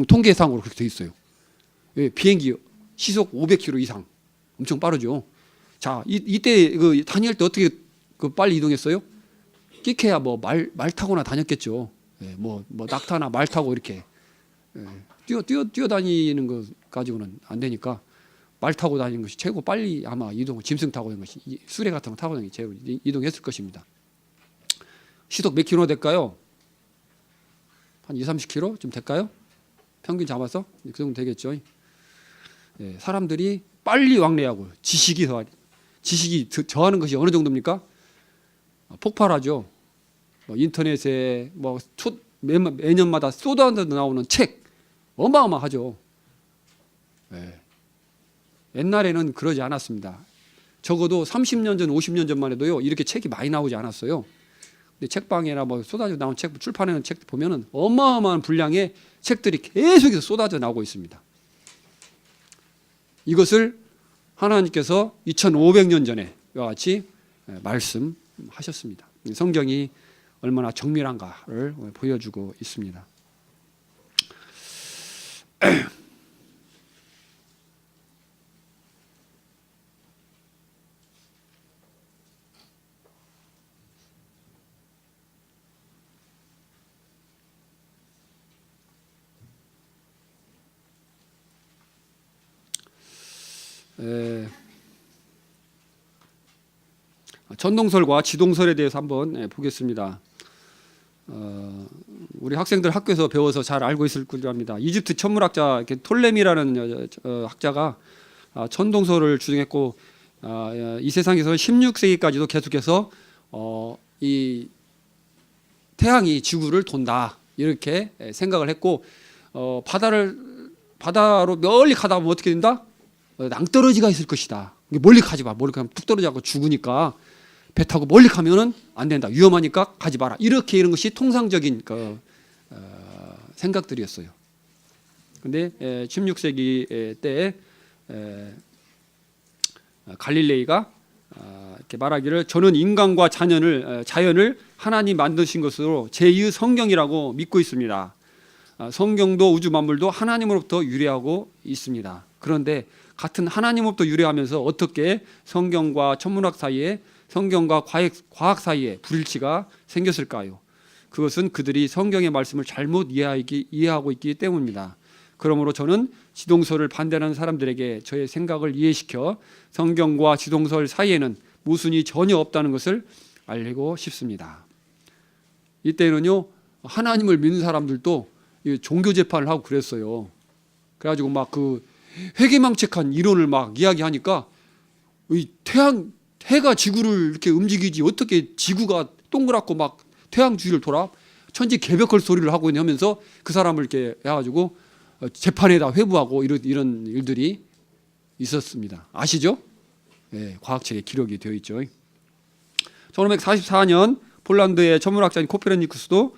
통계상으로 그렇게 돼 있어요. 비행기 시속 500km 이상 엄청 빠르죠. 자, 이때 그 다니엘 때 어떻게 그 빨리 이동했어요? 끼케야 뭐 말 타고나 다녔겠죠. 뭐 낙타나 말 타고 이렇게 뛰어다니는 것 가지고는 안 되니까 말 타고 다니는 것이 최고 빨리 아마 이동을 짐승 타고 다니는 것이 수레 같은 거 타고 다니는 게 최고 이동했을 것입니다. 시속 몇 킬로 될까요? 한 2, 30km 좀 될까요? 평균 잡아서 그 정도 되겠죠. 사람들이 빨리 왕래하고 지식이 저하는 것이 어느 정도입니까? 폭발하죠. 인터넷에 매년마다 쏟아져 나오는 책 어마어마하죠. 옛날에는 그러지 않았습니다. 적어도 30년 전, 50년 전만 해도요 이렇게 책이 많이 나오지 않았어요. 근데 책방이나 뭐 쏟아져 나온 책, 출판하는 책 보면은 어마어마한 분량의 책들이 계속해서 쏟아져 나오고 있습니다. 이것을 하나님께서 2500년 전에 이와 같이 말씀하셨습니다. 성경이 얼마나 정밀한가를 보여주고 있습니다. 전동설과 지동설에 대해서 한번 보겠습니다. 우리 학생들 학교에서 배워서 잘 알고 있을 거라 합니다. 이집트 천문학자 톨레미라는 학자가 전동설을 주장했고 이 세상에서 16세기까지도 계속해서 이 태양이 지구를 돈다 이렇게 생각을 했고 바다로 멀리 가다 보면 어떻게 된다? 낭떠러지가 있을 것이다. 멀리 가지 마. 멀리 가면 툭 떨어져서 죽으니까 배 타고 멀리 가면은 안 된다. 위험하니까 가지 마라. 이런 것이 통상적인 생각들이었어요. 근데 16세기 때 갈릴레이가 이렇게 말하기를 저는 인간과 자연을 하나님 만드신 것으로 제2의 성경이라고 믿고 있습니다. 성경도 우주 만물도 하나님으로부터 유래하고 있습니다. 그런데 같은 하나님으로부터 유래하면서 어떻게 성경과 천문학 사이에 성경과 과학 사이에 불일치가 생겼을까요? 그것은 그들이 성경의 말씀을 잘못 이해하고 있기 때문입니다. 그러므로 저는 지동설을 반대하는 사람들에게 저의 생각을 이해시켜 성경과 지동설 사이에는 모순이 전혀 없다는 것을 알리고 싶습니다. 이때는요 하나님을 믿는 사람들도 종교 재판을 하고 그랬어요. 그래가지고 막 그 회계망측한 이론을 막 이야기하니까 이 해가 지구를 이렇게 움직이지 어떻게 지구가 동그랗고 막 태양 주위를 돌아 천지개벽할 소리를 하고 하면서 그 사람을 이렇게 해가지고 재판에다 회부하고 이런 일들이 있었습니다. 아시죠? 예, 과학책에 기록이 되어 있죠. 1544년 폴란드의 천문학자인 코페르니쿠스도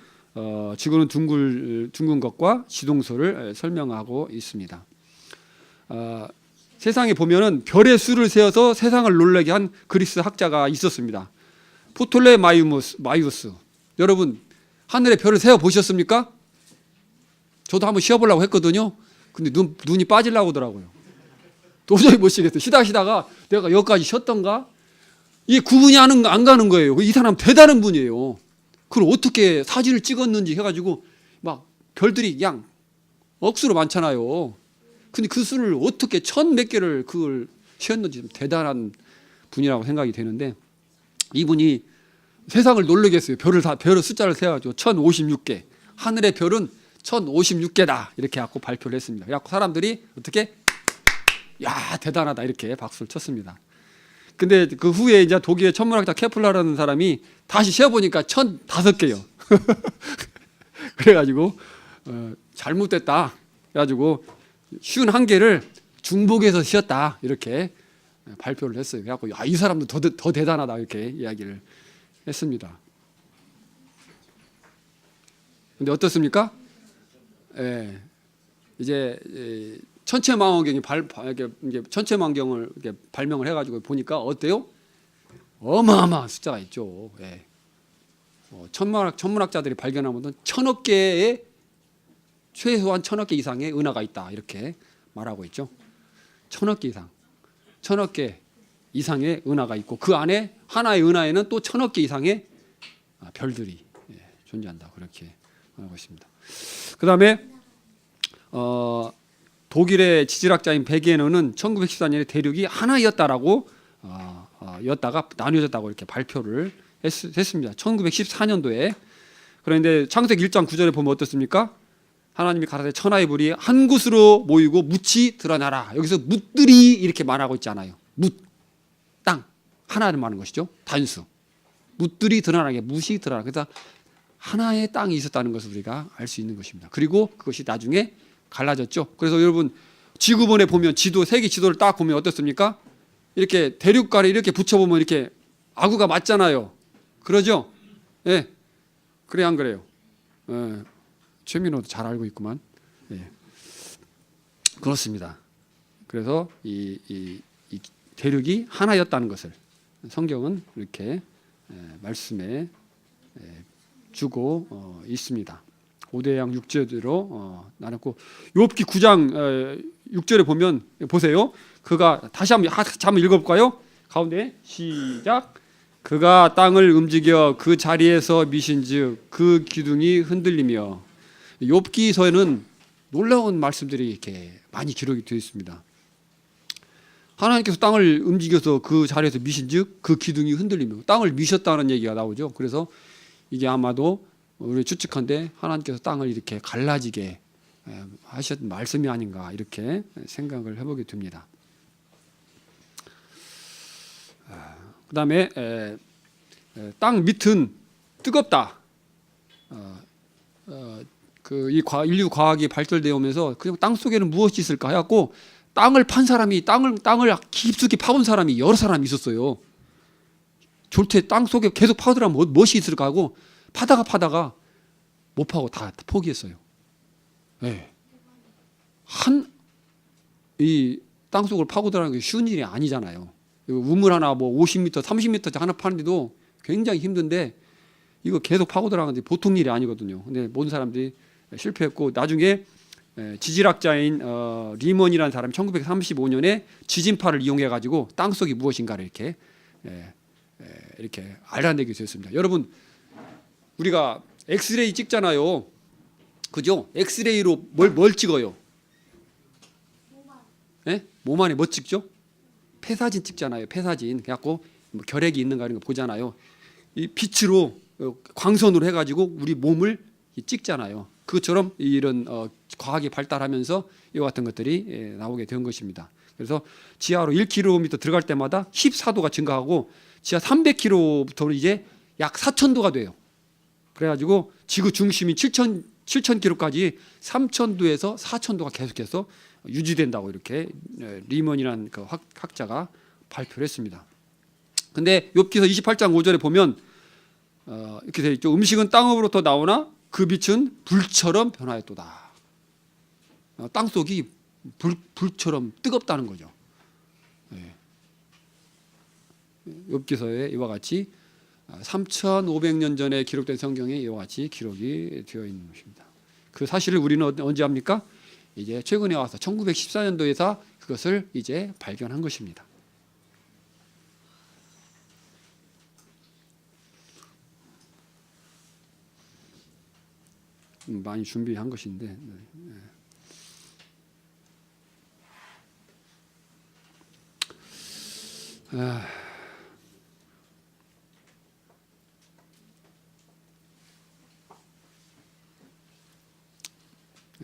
지구는 둥근 것과 지동설을 설명하고 있습니다. 세상에 보면은 별의 수를 세어서 세상을 놀라게 한 그리스 학자가 있었습니다. 포톨레마이우스. 여러분 하늘의 별을 세어 보셨습니까? 저도 한번 쉬어보려고 했거든요. 근데 눈이 빠지려고 하더라고요. 도저히 못 쉬겠어요. 쉬다가 내가 여기까지 쉬었던가? 이게 구분이 안 가는 거예요. 이 사람 대단한 분이에요. 그걸 어떻게 사진을 찍었는지 해가지고 막 별들이 그냥 억수로 많잖아요. 근데 그 수를 어떻게 1000몇 개를 그걸 쉬었는지 대단한 분이라고 생각이 되는데 이분이 세상을 놀라게 했어요. 별의 숫자를 세가지고 1056개. 하늘의 별은 1056개다. 이렇게 갖고 발표를 했습니다. 그래갖고 사람들이 어떻게 야 대단하다 이렇게 박수를 쳤습니다. 근데 그 후에 이제 독일의 천문학자 케플러라는 사람이 다시 세어보니까 1005개요. 그래가지고 잘못됐다. 그래가지고 51개를 중복해서 쉬었다. 이렇게 발표를 했어요. 그래갖고 야, 이 사람도 더 대단하다. 이렇게 이야기를 했습니다. 근데 어떻습니까? 예, 이제 천체망원경이 천체망원경을 이렇게 발명을 해가지고 보니까 어때요? 어마어마한 숫자가 있죠. 예. 천문학자들이 발견한 것은 1000억 개의 최소한 1000억 개 이상의 은하가 있다 이렇게 말하고 있죠. 1000억 개 이상, 1000억 개 이상의 은하가 있고 그 안에 하나의 은하에는 또 1000억 개 이상의 별들이 존재한다 그렇게 말하고 있습니다. 그 다음에 독일의 지질학자인 베게너는 1914년에 대륙이 하나였다라고 였다가 나뉘어졌다고 이렇게 발표를 했습니다. 1914년도에. 그런데 창세기 1장 9절에 보면 어떻습니까? 하나님이 가라사대 천하의 불이 한 곳으로 모이고 묻이 드러나라. 여기서 묻들이 이렇게 말하고 있잖아요. 묻, 땅 하나를 말하는 것이죠. 단수. 묻들이 드러나게 묻이 드러나. 그래서 하나의 땅이 있었다는 것을 우리가 알 수 있는 것입니다. 그리고 그것이 나중에 갈라졌죠. 그래서 여러분 지구본에 보면 지도 세계 지도를 딱 보면 어떻습니까? 이렇게 대륙가를 이렇게 붙여보면 이렇게 아구가 맞잖아요. 그러죠? 예. 그래 안 그래요? 예. 최민호도 잘 알고 있구만. 예. 그렇습니다. 그래서 이 대륙이 하나였다는 것을 성경은 이렇게 말씀에 주고 있습니다. 5대양 6절대로 나눴고 욥기 9장 6절에 보면 보세요. 그가 다시 한번 읽어볼까요? 가운데 시작. 그가 땅을 움직여 그 자리에서 미신즉 그 기둥이 흔들리며. 욥기서에는 놀라운 말씀들이 이렇게 많이 기록이 되어 있습니다. 하나님께서 땅을 움직여서 그 자리에서 미신즉 그 기둥이 흔들리며 땅을 미셨다는 얘기가 나오죠. 그래서 이게 아마도 우리 추측한데 하나님께서 땅을 이렇게 갈라지게 하셨던 말씀이 아닌가 이렇게 생각을 해보게 됩니다. 그 다음에 땅 밑은 뜨겁다. 이 인류 과학이 발달되어 오면서 그냥 땅 속에는 무엇이 있을까 해갖고 땅을 판 사람이 땅을 깊숙이 파본 사람이 여러 사람이 있었어요. 졸태 땅 속에 계속 파더라면 무엇이 있을까 하고 파다가 못 파고 다 포기했어요. 네. 이 땅속을 파고 들어가는 게 쉬운 일이 아니잖아요. 우물 하나 뭐 50m, 30m 하나 파는데도 굉장히 힘든데 이거 계속 파고 들어가는데 보통 일이 아니거든요. 근데 모든 사람들이 실패했고 나중에 지질학자인 리먼이라는 사람이 1935년에 지진파를 이용해 가지고 땅속이 무엇인가를 이렇게 알아내게 되었습니다. 여러분 우리가 엑스레이 찍잖아요. 그죠? 엑스레이로 뭘 찍어요? 네? 몸 안에 뭐 찍죠? 폐사진 찍잖아요. 폐사진. 그래갖고 뭐 결핵이 있는가 이런 거 보잖아요. 이 빛으로 광선으로 해가지고 우리 몸을 찍잖아요. 그것처럼 이런 과학이 발달하면서 이와 같은 것들이 나오게 된 것입니다. 그래서 지하로 1km 들어갈 때마다 14도가 증가하고 지하 300km부터는 이제 약 4,000도가 돼요. 그래가지고 지구 중심이 7,000km까지 3,000도에서 4,000도가 계속해서 유지된다고 이렇게 리먼이라는 그 학자가 발표를 했습니다. 근데 욥기서 28장 5절에 보면 이렇게 되어 있죠. 음식은 땅으로부터 나오나 그 빛은 불처럼 변화했도다. 땅속이 불처럼 뜨겁다는 거죠. 욥기서에 이와 같이 3,500년 전에 기록된 성경에 이와 같이 기록이 되어 있는 것입니다. 그 사실을 우리는 언제 합니까? 이제 최근에 와서 1914년도에서 그것을 이제 발견한 것입니다. 많이 준비한 것인데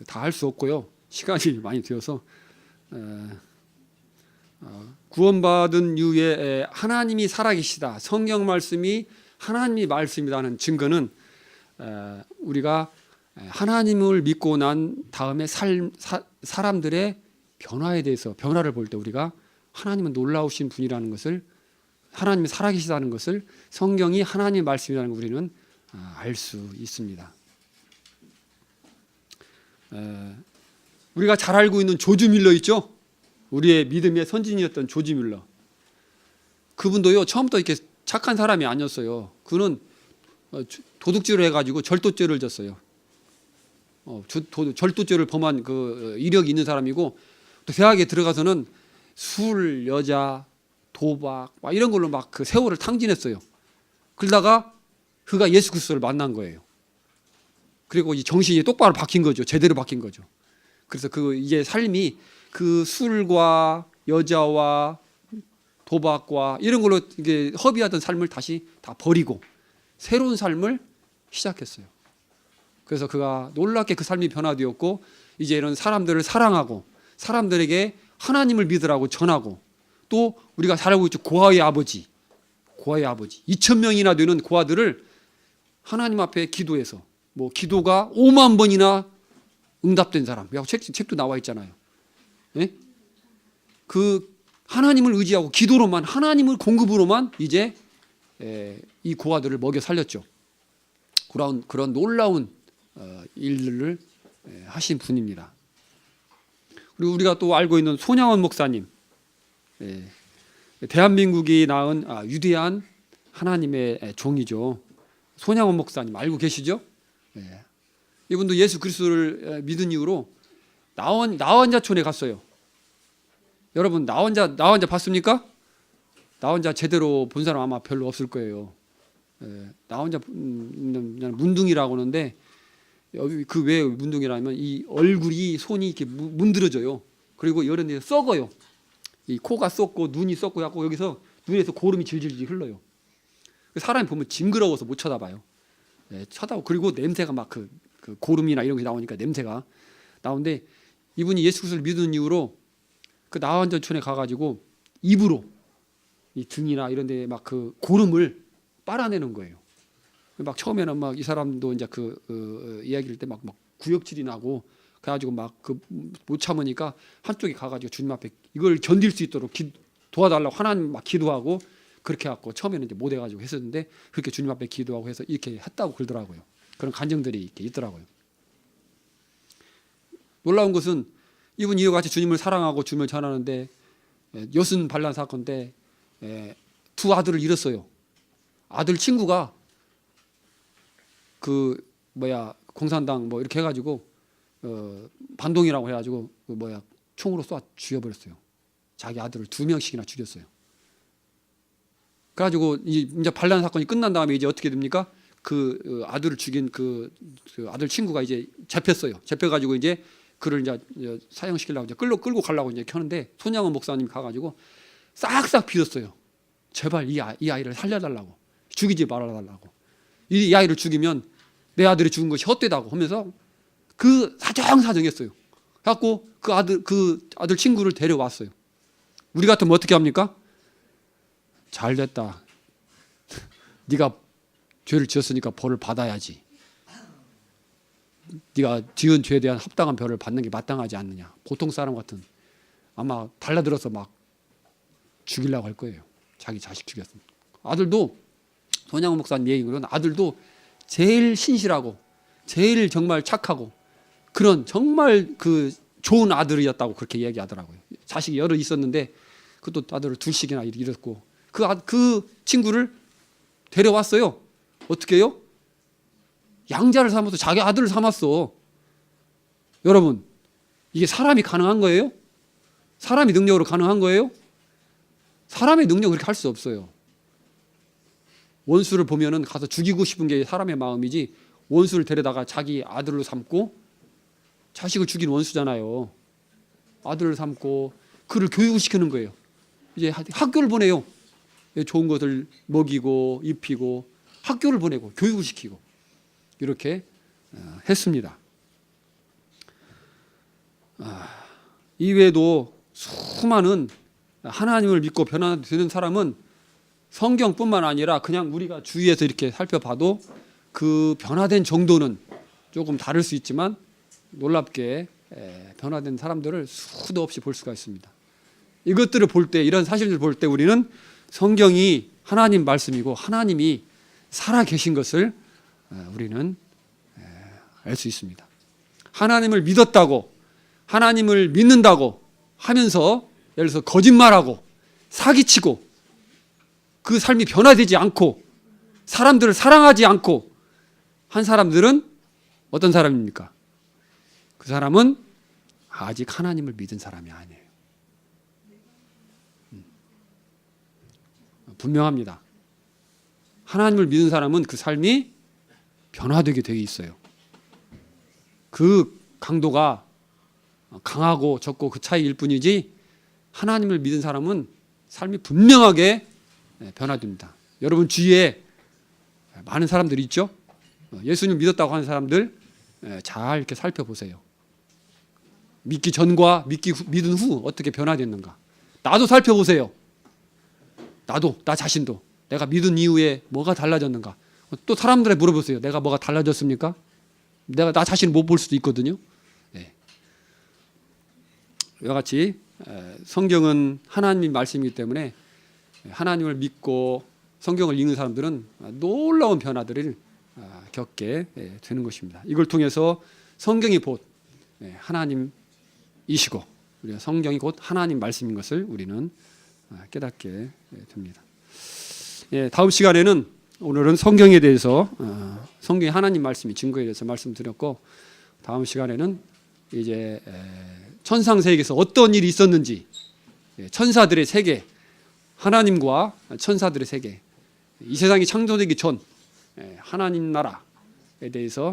다 할 수 없고요. 시간이 많이 되어서 구원받은 이후에 하나님이 살아계시다. 성경 말씀이 하나님이 말씀이라는 증거는 우리가 하나님을 믿고 난 다음에 사람들의 변화에 대해서 변화를 볼 때 우리가 하나님은 놀라우신 분이라는 것을 하나님이 살아계시다는 것을 성경이 하나님의 말씀이라는 걸 우리는 알 수 있습니다. 우리가 잘 알고 있는 조지 뮬러 있죠? 우리의 믿음의 선진이었던 조지 뮬러. 그분도요 처음부터 이렇게 착한 사람이 아니었어요. 그는 도둑질을 해가지고 절도죄를 졌어요. 절도죄를 범한 그 이력이 있는 사람이고 또 대학에 들어가서는 술, 여자, 도박 막 이런 걸로 막 그 세월을 탕진했어요. 그러다가 그가 예수 그리스도를 만난 거예요. 그리고 이 정신이 똑바로 바뀐 거죠. 제대로 바뀐 거죠. 그래서 그 이제 삶이 그 술과 여자와 도박과 이런 걸로 이게 허비하던 삶을 다시 다 버리고 새로운 삶을 시작했어요. 그래서 그가 놀랍게 그 삶이 변화되었고 이제 이런 사람들을 사랑하고 사람들에게 하나님을 믿으라고 전하고 또 우리가 잘 알고 있죠. 고아의 아버지 2,000명이나 되는 고아들을 하나님 앞에 기도해서 뭐 기도가 5만 번이나 응답된 사람. 책도 나와 있잖아요. 네? 그 하나님을 의지하고 기도로만 하나님을 공급으로만 이제 이 고아들을 먹여 살렸죠. 그런 놀라운 일들을 하신 분입니다. 그리고 우리가 또 알고 있는 손양원 목사님, 대한민국이 낳은 위대한 하나님의 종이죠. 손양원 목사님 알고 계시죠? 이분도 예수 그리스도를 믿은 이후로 나원자촌에 갔어요. 여러분 나원자 봤습니까? 나원자 제대로 본 사람 아마 별로 없을 거예요. 나원자 그냥 문둥이라고 하는데 여기 그 왜 문둥이라면 이 얼굴이 손이 이렇게 문드러져요. 그리고 이런 데서 썩어요. 이 코가 썩고 눈이 썩고 하고 여기서 눈에서 고름이 질질 흘러요. 사람이 보면 징그러워서 못 쳐다봐요. 쳐다보고 그리고 냄새가 막 그 고름이나 이런 게 나오니까 냄새가 나오는데 이분이 예수 그리스도를 믿은 이후로 그 나원자촌에 가가지고 입으로 이 등이나 이런 데 막 그 고름을 빨아내는 거예요. 막 처음에는 막 이 사람도 이제 이야기할 때 막 구역질이 나고 그래가지고 막 못 참으니까 한쪽에 가가지고 주님 앞에 이걸 견딜 수 있도록 도와달라고 하나님 막 기도하고 그렇게 해갖고 처음에는 이제 못 해가지고 했었는데 그렇게 주님 앞에 기도하고 해서 이렇게 했다고 그러더라고요. 그런 간증들이 이렇게 있더라고요. 놀라운 것은 이분이 이와 같이 주님을 사랑하고 주님을 전하는데 여순 반란 사건 때 두 아들을 잃었어요. 아들 친구가 공산당 뭐 이렇게 해가지고 반동이라고 해가지고 총으로 쏴 죽여버렸어요. 자기 아들을 2명씩이나 죽였어요. 그래가지고 이제 반란 사건이 끝난 다음에 이제 어떻게 됩니까? 그 아들을 죽인 그 아들 친구가 이제 잡혔어요. 잡혀가지고 이제 그를 이제 사형시키려고 이제 끌고 가려고 이제 켜는데 손양원 목사님 가가지고 싹싹 빌었어요. 제발 이 아이를 살려달라고, 죽이지 말아달라고. 이 아이를 죽이면 내 아들이 죽은 것이 헛되다고 하면서 그 사정사정했어요. 그래갖고 그 아들 친구를 데려왔어요. 우리 같으면 어떻게 합니까? 잘 됐다. 네가 죄를 지었으니까 벌을 받아야지. 네가 지은 죄에 대한 합당한 벌을 받는 게 마땅하지 않느냐. 보통 사람 같은 아마 달라들어서 막 죽이려고 할 거예요. 자기 자식 죽였으면. 아들도 손양호 목사님 얘기로는 아들도 제일 신실하고 제일 정말 착하고 그런 정말 그 좋은 아들이었다고 그렇게 얘기하더라고요. 자식이 여러 있었는데 그것도 아들을 둘씩이나 잃었고 그 친구를 데려왔어요. 어떻게 해요? 양자를 삼아서 자기 아들을 삼았어. 여러분, 이게 사람이 가능한 거예요? 사람이 능력으로 가능한 거예요? 사람의 능력으로 그렇게 할 수 없어요. 원수를 보면은 가서 죽이고 싶은 게 사람의 마음이지, 원수를 데려다가 자기 아들로 삼고, 자식을 죽인 원수잖아요. 아들을 삼고 그를 교육을 시키는 거예요. 이제 학교를 보내요. 좋은 것을 먹이고 입히고 학교를 보내고 교육을 시키고 이렇게 했습니다. 이외에도 수많은 하나님을 믿고 변화되는 사람은 성경뿐만 아니라 그냥 우리가 주위에서 이렇게 살펴봐도 그 변화된 정도는 조금 다를 수 있지만 놀랍게 변화된 사람들을 수도 없이 볼 수가 있습니다. 이것들을 볼 때, 이런 사실을 볼 때 우리는 성경이 하나님 말씀이고 하나님이 살아 계신 것을 우리는 알 수 있습니다. 하나님을 믿었다고, 하나님을 믿는다고 하면서 예를 들어서 거짓말하고 사기치고 그 삶이 변화되지 않고 사람들을 사랑하지 않고 한 사람들은 어떤 사람입니까? 그 사람은 아직 하나님을 믿은 사람이 아니에요. 분명합니다. 하나님을 믿은 사람은 그 삶이 변화되게 되어 있어요. 그 강도가 강하고 적고 그 차이일 뿐이지 하나님을 믿은 사람은 삶이 분명하게 변화됩니다. 여러분 주위에 많은 사람들이 있죠? 예수님 믿었다고 하는 사람들 잘 이렇게 살펴보세요. 믿기 전과 믿은 후 어떻게 변화됐는가. 나도 살펴보세요. 나 자신도 내가 믿은 이후에 뭐가 달라졌는가. 또 사람들에 물어보세요. 내가 뭐가 달라졌습니까? 내가 나 자신을 못 볼 수도 있거든요. 네. 이와 같이 성경은 하나님 말씀이기 때문에 하나님을 믿고 성경을 읽는 사람들은 놀라운 변화들을 겪게 되는 것입니다. 이걸 통해서 성경이 곧 하나님이시고 우리가 성경이 곧 하나님 말씀인 것을 우리는 깨닫게 됩니다. 다음 시간에는 오늘은 성경에 대해서 성경의 하나님 말씀이 증거에 대해서 말씀드렸고 다음 시간에는 이제 천상 세계에서 어떤 일이 있었는지 천사들의 세계 하나님과 천사들의 세계 이 세상이 창조되기 전 하나님 나라에 대해서